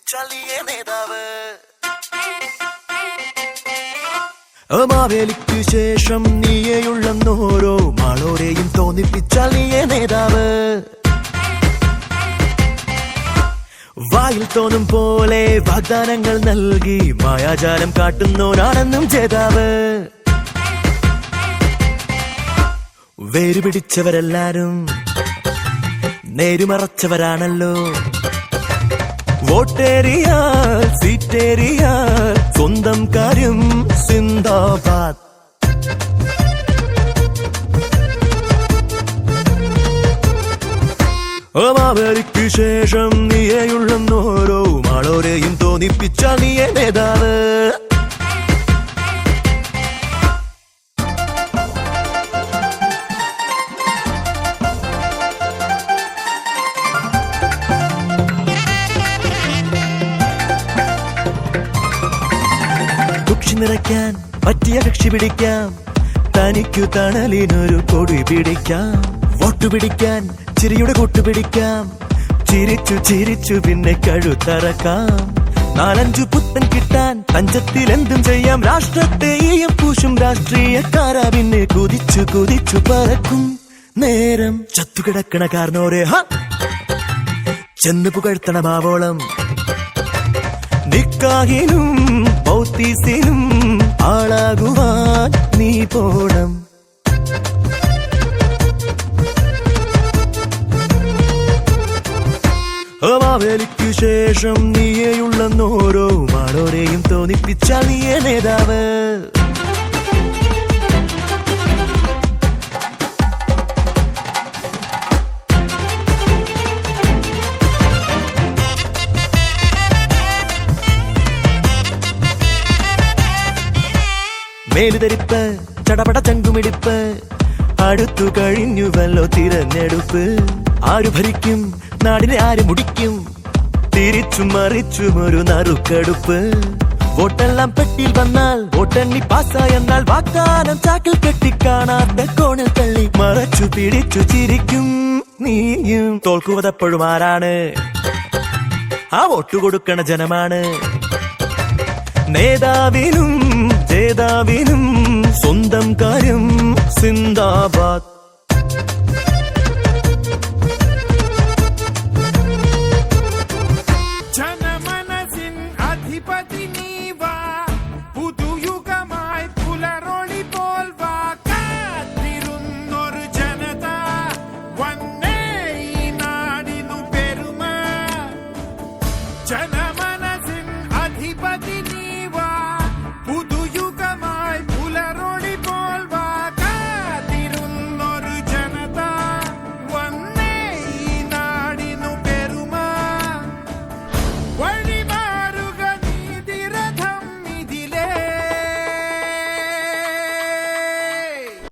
തോന്നിപ്പിച്ചാൽ നീയേ നേതാവ്. മാവേലിക്കു ശേഷം നീയേയുള്ളെന്നോരോ മാളോരെയും തോന്നിപ്പിച്ചാൽ നീയേ നേതാവ്. വായിൽ തോന്നും പോലെ വാഗ്ദാനങ്ങൾ നൽകി മായാജാലം കാട്ടുന്നോരാണെന്നും ജേതാവ്. വേരുപിടിച്ചവരെല്ലാരും നേരുമറച്ചവരാണല്ലോ. വോട്ടേറിയാൽ സീറ്റേറിയാൽ സ്വന്തം കാര്യം സിന്ദാബാദ്. മാവേലിക്കു ശേഷം നീയേയുള്ളെന്നോരോ മാളോരെയും തോന്നിപ്പിച്ചാൽ നീയേ നേതാവ്. നിറയ്ക്കാൻ പറ്റിയ കക്ഷി പിടിക്കാം, തനിക്കു തണലിനൊരു കൊടി പിടിക്കാം. വോട്ടു പിടിക്കാൻ ചിരിയുടെ കൂട്ടുപിടിക്കാം, ചിരിച്ചു ചിരിച്ചു പിന്നെ കഴുത്തറക്കാം. 4-5 പുത്തൻ കിട്ടാൻ തഞ്ചത്തിൽ എന്തും ചെയ്യാം. രാഷ്ട്രത്തെയും പൂശും രാഷ്ട്രീയക്കാരാ പിന്നെ കുതിച്ചു കുതിച്ചു പറക്കും നേരം. ചത്തുകിടക്കണ കാരണോരെ ചെന്ന് പുകഴ്ത്തണമാവോളം. നിക്കാഹിനും പൗത്തീസിനും ആളാകുവാൻ നീ പോണം. മാവേലിക്കു ശേഷം നീയേയുള്ളെന്നോരോ മാളോരെയും തോന്നിപ്പിച്ചാൽ നീയേ നേതാവ്. മേലുധരിപ്പ് ചടപട ചങ്കുമിടിപ്പ്, അടുത്തു കഴിഞ്ഞുവല്ലോ തിരഞ്ഞെടുപ്പ്. ആരു ഭരിക്കും നാടിനെ ആര് മുടിക്കും, തിരിച്ചും മറിച്ചും ഒരു നറുക്കെടുപ്പ്. വോട്ടെല്ലാം പെട്ടിയിൽ വന്നാൽ വോട്ടെണ്ണി പാസ്സായെന്നാൽ വാഗ്ദാനം ചാക്കിൽ കെട്ടിക്കാണാത്ത കോണിൽ തള്ളി മറച്ചു പിടിച്ചു ചിരിക്കും നീയും. തോൽക്കുവതെപ്പോഴും ആരാണ്? ആ വോട്ട് കൊടുക്കണ ജനമാണ്. നേതാവിനും ജേതാവിനും സ്വന്തം കാര്യം സിന്ദാബാദ്.